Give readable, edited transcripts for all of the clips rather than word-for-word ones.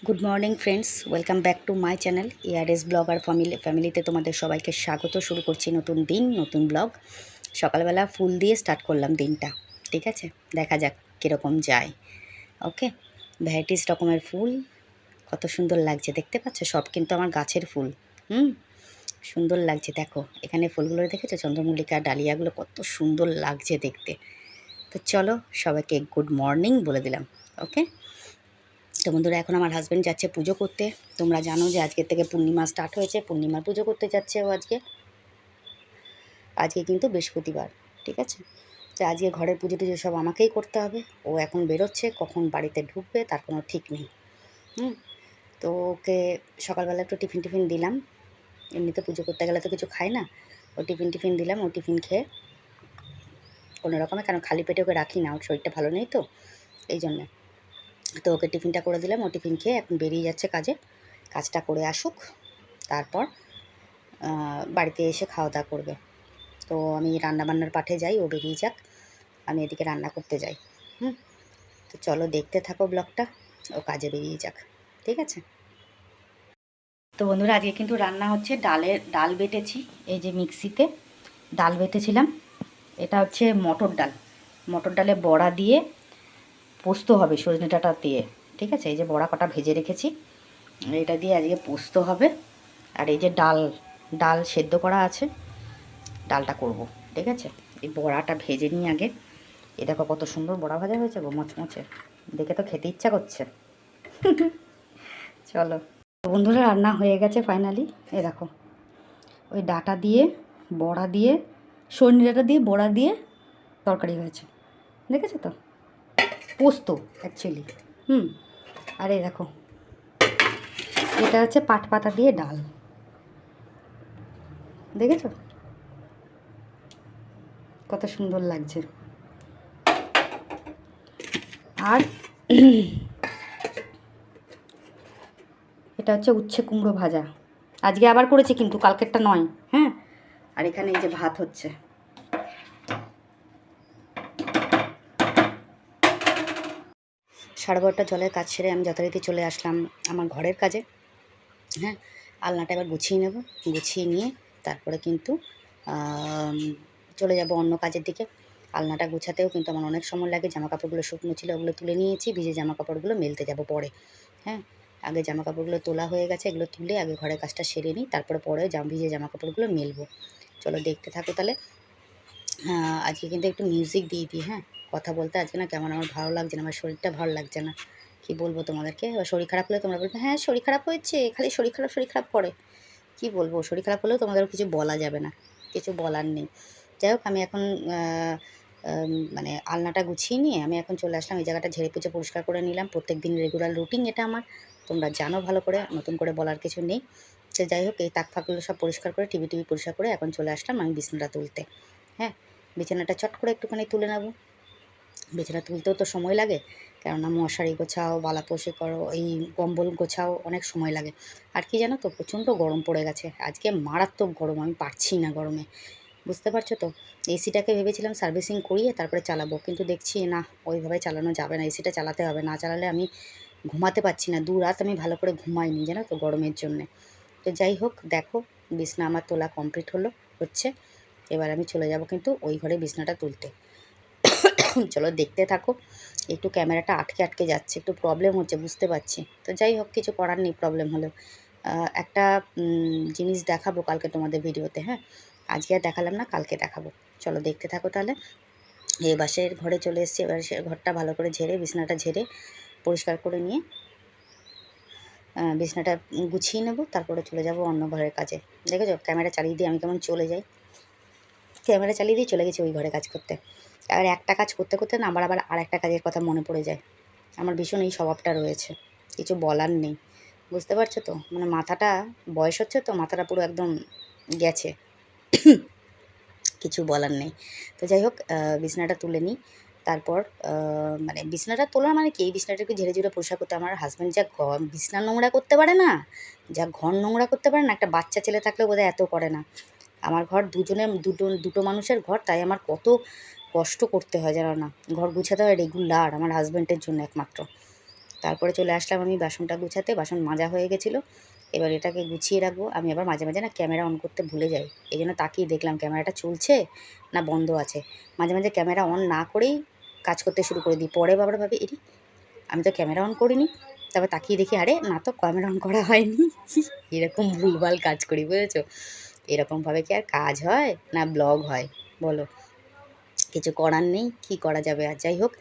Good morning friends, welcome back to my channel ARS blog আর ফ্যামিলিতে তোমাদের সবাইকে স্বাগত। শুরু করছি নতুন দিন, নতুন ব্লগ। সকালবেলা ফুল দিয়ে স্টার্ট করলাম দিনটা, ঠিক আছে? দেখা যাক কীরকম যায়। ওকে, ভ্যারাইটিস রকমের ফুল, কত সুন্দর লাগছে দেখতে পাচ্ছ। সব কিন্তু আমার গাছের ফুল। সুন্দর লাগছে, দেখো এখানে ফুলগুলো দেখেছো, চন্দ্রমল্লিকা ডালিয়াগুলো কত সুন্দর লাগছে দেখতে। তো চলো সবাইকে গুড মর্নিং বলে দিলাম। ওকে, তো বন্ধুরা এখন আমার হাজব্যান্ড যাচ্ছে পুজো করতে। তোমরা জানো যে আজকের থেকে পূর্ণিমা স্টার্ট হয়েছে, পূর্ণিমার পুজো করতে যাচ্ছে ও আজকে কিন্তু বৃহস্পতিবার, ঠিক আছে? তো আজকে ঘরের পুজো টুজো সব আমাকেই করতে হবে। ও এখন বেরোচ্ছে, কখন বাড়িতে ঢুকবে তার কোনো ঠিক নেই। তো ওকে সকালবেলা একটু টিফিন দিলাম। এমনিতে পুজো করতে গেলে তো কিছু খায় না। ও টিফিন দিলাম, ও টিফিন খেয়ে কোনো রকমে, কারণ খালি পেটে ওকে রাখি না, ওর শরীরটা ভালো নেই তো এই জন্যে। তো ওকে টিফিনটা করে দিলাম, ও টিফিন খেয়ে এখন বেরিয়ে যাচ্ছে কাজটা করে আসুক, তারপর বাড়িতে এসে খাওয়া দাওয়া করবে। তো আমি রান্নাবান্নার পাঠে যাই, ও বেরিয়ে যাক, আমি এদিকে রান্না করতে যাই। তো চলো দেখতে থাকো ব্লগটা, ও কাজে বেরিয়ে যাক, ঠিক আছে? তো বন্ধুরা আজকে কিন্তু রান্না হচ্ছে ডাল বেটেছি, এই যে মিক্সিতে ডাল বেটেছিলাম। এটা হচ্ছে মটর ডালে বড়া দিয়ে পোস্ত হবে, সজনে ডাঁটা দিয়ে, ঠিক আছে? এই যে বড়া কটা ভেজে রেখেছি, এটা দিয়ে আজকে পোস্ত হবে। আর এই যে ডাল সেদ্ধ করা আছে, ডালটা করব, ঠিক আছে? এই বড়াটা ভেজে নিই আগে। এ দেখো কত সুন্দর বড়া ভাজা হয়েছে গো, মচমচে, দেখে তো খেতে ইচ্ছা করছে। চলো বন্ধুরা, রান্না হয়ে গেছে ফাইনালি। এ দেখো ওই ডাঁটা দিয়ে বড়া দিয়ে, সজনে ডাঁটা দিয়ে বড়া দিয়ে তরকারি হয়েছে, দেখেছো তো? পোস্ত অ্যাকচুয়ালি। আর এই দেখো এটা হচ্ছে পাট পাতা দিয়ে ডাল, দেখেছো কত সুন্দর লাগছে। আর এটা হচ্ছে উচ্ছে কুমড়ো ভাজা, আজকে আবার করেছি কিন্তু কালকেরটা নয়, হ্যাঁ। আর এখানে এই যে ভাত হচ্ছে। 12:30 জলের কাজ সেরে আমি যথারীতি চলে আসলাম আমার ঘরের কাজে, হ্যাঁ। আলনাটা এবার গুছিয়ে নেব, গুছিয়ে নিয়ে তারপরে কিন্তু চলে যাব অন্য কাজের দিকে। আলনাটা গুছাতেও কিন্তু আমার অনেক সময় লাগে। জামা কাপড়গুলো শুকনো ছিল, ওগুলো তুলে নিয়েছি, ভিজে জামা কাপড়গুলো মেলতে যাব পরে, হ্যাঁ। আগে জামা কাপড়গুলো তোলা হয়ে গেছে, এগুলো তুলে আগে ঘরের কাজটা সেরে নিই, তারপরে পরে ভিজে জামা কাপড়গুলো মেলবো। চলো দেখতে থাকো তাহলে। আজকে কিন্তু একটু মিউজিক দিয়ে দিই, হ্যাঁ। কথা বলতে আজকে না কেমন আমার ভালো লাগছে না, আমার শরীরটা ভালো লাগছে না। কী বলবো তোমাদেরকে? এবার শরীর খারাপ হলে তোমরা বলবে হ্যাঁ শরীর খারাপ হয়েছে, খালি শরীর খারাপ করে। কী বলবো, শরীর খারাপ হলেও তোমাদেরও কিছু বলা যাবে না, কিছু বলার নেই। যাই হোক, আমি এখন মানে আলনাটা গুছিয়ে নিয়ে আমি এখন চলে আসলাম, এই জায়গাটা ঝেড়ে পুছে পরিষ্কার করে নিলাম। প্রত্যেক দিন রেগুলার রুটিন এটা আমার, তোমরা জানো ভালো করে, নতুন করে বলার কিছু নেই। তো যাই হোক, এই তাক ফাঁকগুলো সব পরিষ্কার করে টিভি পরিষ্কার করে এখন চলে আসলাম আমি বিছানাটা তুলতে, হ্যাঁ। বিছানাটা চট করে একটুখানি তুলে নেব। বিছানা তুলতেও তো সময় লাগে, কেননা মশারি গোছাও, বালাপোষে করো, এই কম্বল গোছাও, অনেক সময় লাগে। আর কি জানো তো, প্রচণ্ড গরম পড়ে গেছে আজকে, মারাত্মক গরম, আমি পারছি না গরমে, বুঝতে পারছো তো? এসিটাকে ভেবেছিলাম সার্ভিসিং করিয়ে তারপরে চালাবো, কিন্তু দেখছি না, ওইভাবে চালানো যাবে না, এসিটা চালাতে হবে, না চালালে আমি ঘুমাতে পারছি না। 2 রাত আমি ভালো করে ঘুমাইনি জানো তো গরমের জন্যে। তো যাই হোক, দেখো বিছনা আমার তোলা কমপ্লিট হচ্ছে। এবার আমি চলে যাব কিন্তু ওই ঘরে বিছনাটা তুলতে। চলো দেখতে থাকো। একটু ক্যামেরাটা আটকে যাচ্ছে, একটু প্রবলেম হচ্ছে বুঝতে পারছি। তো যাই হোক, কিছু করার নেই প্রবলেম হলেও। একটা জিনিস দেখাবো কালকে তোমাদের ভিডিওতে, হ্যাঁ। আজকে আর দেখালাম না, কালকে দেখাবো। চলো দেখতে থাকো তাহলে। এই বাসের ঘরে চলে এসেছি, এবার সে ঘরটা ভালো করে ঝেড়ে, বিছনাটা ঝেড়ে পরিষ্কার করে নিয়ে বিছনাটা গুছিয়ে নেব, তারপরে চলে যাব অন্য ঘরের কাজে। দেখেছো ক্যামেরা চালিয়ে দিয়ে আমি কেমন চলে যাই, ক্যামেরা চালিয়ে দিয়ে চলে গেছি ওই ঘরে কাজ করতে। আর একটা কাজ করতে করতে না আবার আরেকটা কাজের কথা মনে পড়ে যায়। আমার ভীষণ এই স্বভাবটা রয়েছে, কিছু বলার নেই, বুঝতে পারছো তো? মানে মাথাটা বয়স হচ্ছে তো, মাথাটা পুরো একদম গেছে, কিছু বলার নেই। তো যাই হোক, বিছানাটা তুলে নিই, তারপর মানে বিছানাটা তোলার মানে কি, এই বিছানাটাকে ঝেড়ে ঝেড়ে পরিষ্কার করতে আমার হাজব্যান্ড যা বিছানা নোংরা করতে পারে না, যা ঘর নোংরা করতে পারে না, একটা বাচ্চা ছেলে থাকলেও বোধহয় এত করে না। আমার ঘর দুটো মানুষের ঘর, তাই আমার কত কষ্ট করতে হয় জানো না, ঘর গুছাতে হয় রেগুলার আমার হাজব্যান্ডের জন্য একমাত্র। তারপরে চলে আসলাম আমি বাসনটা গুছাতে, বাসন মাজা হয়ে গেছিলো। এবার এটাকে গুছিয়ে রাখবো। আমি আবার মাঝে মাঝে না ক্যামেরা অন করতে ভুলে যাই, এই জন্য তাকিয়ে দেখলাম ক্যামেরাটা চলছে না বন্ধ আছে। মাঝে মাঝে ক্যামেরা অন না করেই কাজ করতে শুরু করে দিই, পরে বাবার ভাবে এরি আমি তো ক্যামেরা অন করিনি, তারপর তাকিয়ে দেখি আরে না তো ক্যামেরা অন করা হয়নি। এরকম ভুলভাল কাজ করি, বুঝেছো? এরকমভাবে কি আর কাজ হয় না ব্লগ হয় বলো? কিছু করার নেই, কি করা যাবে আর। যাই হোক,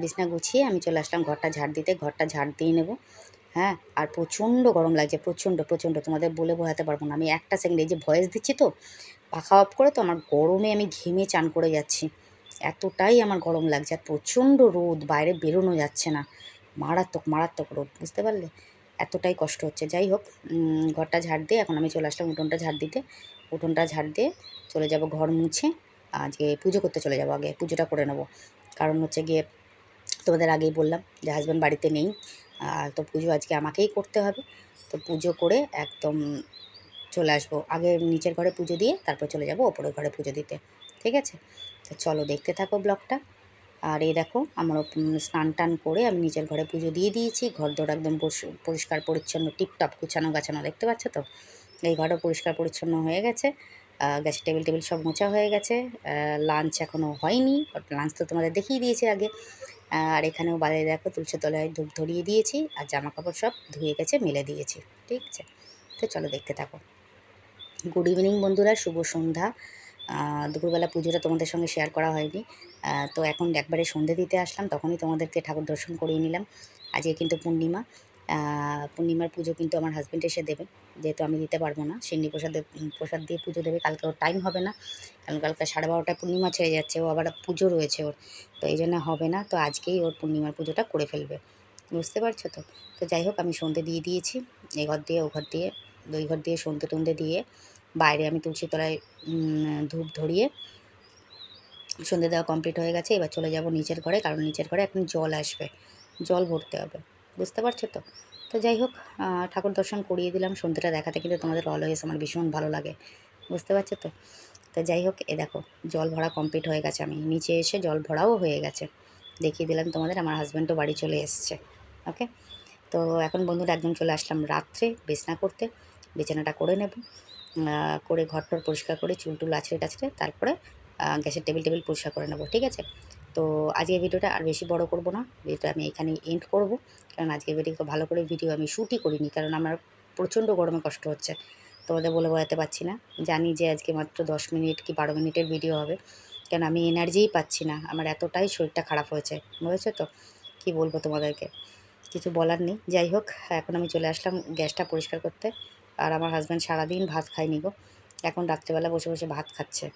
বিছনা গুছিয়ে আমি চলে আসলাম ঘরটা ঝাড় দিতে, ঘরটা ঝাড় দিয়ে নেবো। হ্যাঁ, আর প্রচণ্ড গরম লাগছে, প্রচণ্ড প্রচণ্ড, তোমাদের বলে বোঝাতে পারবো না। আমি একটা সেকেন্ড এই যে ভয়েস দিচ্ছি তো পাখা অফ করে, তো আমার গরমে আমি ঘেমে চান করে যাচ্ছি, এতটাই আমার গরম লাগছে। আর প্রচণ্ড রোদ, বাইরে বেরোনো যাচ্ছে না, মারাত্মক মারাত্মক রোদ, বুঝতে পারলে? এতটাই কষ্ট হচ্ছে। যাই হোক, ঘরটা ঝাড় দিয়ে এখন আমি চলে আসলাম উঠোনটা ঝাড় দিতে। উঠোনটা ঝাড় দিয়ে চলে যাব ঘর মুছে, আজকে পুজো করতে চলে যাব, আগে পুজোটা করে নেবো। কারণ হচ্ছে গিয়ে তোমাদের আগেই বললাম যে হাজব্যান্ড বাড়িতে নেই, তো পুজো আজকে আমাকেই করতে হবে। তো পুজো করে একদম চলে আসবো, আগে নিচের ঘরে পুজো দিয়ে তারপর চলে যাব ওপরের ঘরে পুজো দিতে, ঠিক আছে? তো চলো দেখতে থাকো ব্লগটা। আর এই দেখো আমার স্নান টান করে আমি নিচের ঘরে পুজো দিয়ে দিয়েছি, ঘর দোর একদম পরিষ্কার পরিচ্ছন্ন টিপটপ গুছানো গাছানো, দেখতে পাচ্ছ তো? এই ঘরও পরিষ্কার পরিচ্ছন্ন হয়ে গেছে, গ্যাসের টেবিল টেবিল সব মোছা হয়ে গেছে। লাঞ্চ এখনও হয়নি, লাঞ্চ তো তোমাদের দেখিয়ে দিয়েছি আগে। আর এখানেও বাইরে দেখো তুলসী তলায় ধূপ ধরিয়ে দিয়েছি, আর জামা কাপড় সব ধুয়ে গেছে মেলে দিয়েছি, ঠিক আছে? তো চলো দেখতে থাকো। গুড ইভিনিং বন্ধুরা, শুভ সন্ধ্যা। দুপুরবেলা পুজোটা তোমাদের সঙ্গে শেয়ার করা হয়নি, তো এখন একবারে সন্ধে দিতে আসলাম, তখনই তোমাদেরকে ঠাকুর দর্শন করিয়ে নিলাম। আজকে কিন্তু পূর্ণিমা, পূর্ণিমার পুজো কিন্তু আমার হাজব্যান্ড এসে দেবে, যেহেতু আমি দিতে পারবো না। সিন্নি প্রসাদ দিয়ে পুজো দেবে, কালকে ওর টাইম হবে না, কারণ কালকে 12:30টায় পূর্ণিমা ছেড়ে যাচ্ছে, ও আবার পুজো রয়েছে ওর, তো এই জন্য হবে না। তো আজকেই ওর পূর্ণিমার পুজোটা করে ফেলবে, বুঝতে পারছো তো? তো যাই হোক, আমি সন্ধে দিয়ে দিয়েছি, এ ঘর দিয়ে ও ঘর দিয়ে দুই ঘর দিয়ে সন্ধে টন্ধে দিয়ে বাইরে আমি তুলসী তলায় ধূপ ধরিয়ে সন্ধে দেওয়া কমপ্লিট হয়ে গেছে। এবার চলে যাব নিচের ঘরে, কারণ নিচের ঘরে এখন জল আসবে, জল ভরতে হবে, বুঝতে পারছো তো? তো যাই হোক, ঠাকুর দর্শন করিয়ে দিলাম। সন্ধ্যেটা দেখাতে কিন্তু তোমাদের অলওয়েজ আমার ভীষণ ভালো লাগে, বুঝতে পারছো তো? তো যাই হোক, এ দেখো জল ভরা কমপ্লিট হয়ে গেছে, আমি নিচে এসে জল ভরাও হয়ে গেছে, দেখিয়ে দিলাম তোমাদের। আমার হাজব্যান্ডও বাড়ি চলে এসছে, ওকে? তো এখন বন্ধুরা একদম চলে আসলাম রাত্রে বিছনা করতে, বিছানাটা করে নেব, করে ঘরটর পরিষ্কার করে চুল টুল আছড়ে টাছড়ে তারপরে গ্যাসের টেবিল টেবিল পরিষ্কার করে নেব, ঠিক আছে? তো আজকের ভিডিওটা আর বেশি বড় করব না, ভিডিওটা আমি এখানেই এন্ড করব, কারণ আজকের ভিডিও ভালো করে ভিডিও আমি শ্যুটই করিনি, কারণ আমার প্রচণ্ড গরমে কষ্ট হচ্ছে, তোমাদের বলে বোঝাতে পারছি না। জানি যে আজকে মাত্র 10 মিনিট কি 12 মিনিটের ভিডিও হবে, কারণ আমি এনার্জিই পাচ্ছি না, আমার এতটাই শরীরটা খারাপ হয়েছে, বুঝেছো তো? কী বলবো তোমাদেরকে, কিছু বলার নেই। যাই হোক, এখন আমি চলে আসলাম গ্যাসটা পরিষ্কার করতে। আর আমার হাজব্যান্ড সারাদিন ভাত খায়নি গো, এখন রাত্রেবেলা বসে বসে ভাত খাচ্ছে,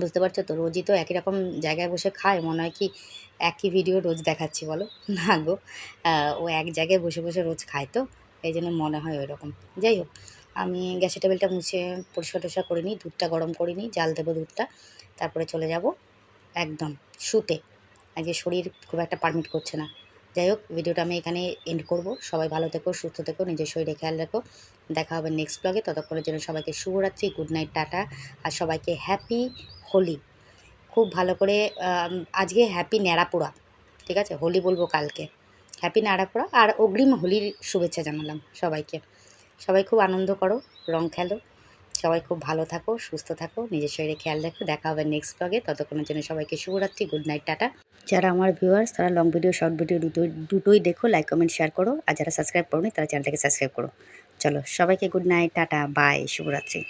বুঝতে পারছো তো? রোজই তো একই রকম জায়গায় বসে খায়, মনে হয় কি একই ভিডিও রোজ দেখাচ্ছি বলো? না গো, ও এক জায়গায় বসে বসে রোজ খায়, তো এই জন্য মনে হয় ওই রকম। যাই হোক, আমি গ্যাসের টেবিলটা মুছে পরিষ্কার টরিষ্কার করে নিই, দুধটা গরম করে নিই, জাল দেবো দুধটা, তারপরে চলে যাব একদম শুতে। আজকে শরীর খুব একটা পারমিট করছে না। যাই হোক, ভিডিওটা আমি এখানে এন্ড করব। সবাই ভালো থেকো, সুস্থ থেকো, নিজের শরীরে খেয়াল রেখো। দেখা হবে নেক্সট ব্লগে, ততক্ষণের জন্য সবাইকে শুভরাত্রি, গুড নাইট, টাটা। আর সবাইকে হ্যাপি হোলি। খুব ভালো করে আজকে হ্যাপি ন্যাড়াপোড়া, ঠিক আছে? হোলি বলবো কালকে। হ্যাপি ন্যাড়াপোড়া আর অগ্রিম হোলির শুভেচ্ছা জানালাম সবাইকে। সবাই খুব আনন্দ করো, রং খেলো, সবাই খুব ভালো থাকো, সুস্থ থাকো, নিজের শরীরে খেয়াল রাখো। দেখা হবে নেক্সট ব্লগে, ততক্ষণের জন্য সবাইকে শুভরাত্রি, গুড নাইট, টাটা। যারা আমার ভিউয়ার্স তারা লং ভিডিও শর্ট ভিডিও দুটোই দেখো, লাইক কমেন্ট শেয়ার করো, আর যারা সাবস্ক্রাইব করোনি তারা চ্যানেলটাকে সাবস্ক্রাইব করো। চলো সবাইকে গুড নাইট, টাটা, বাই, শুভরাত্রি।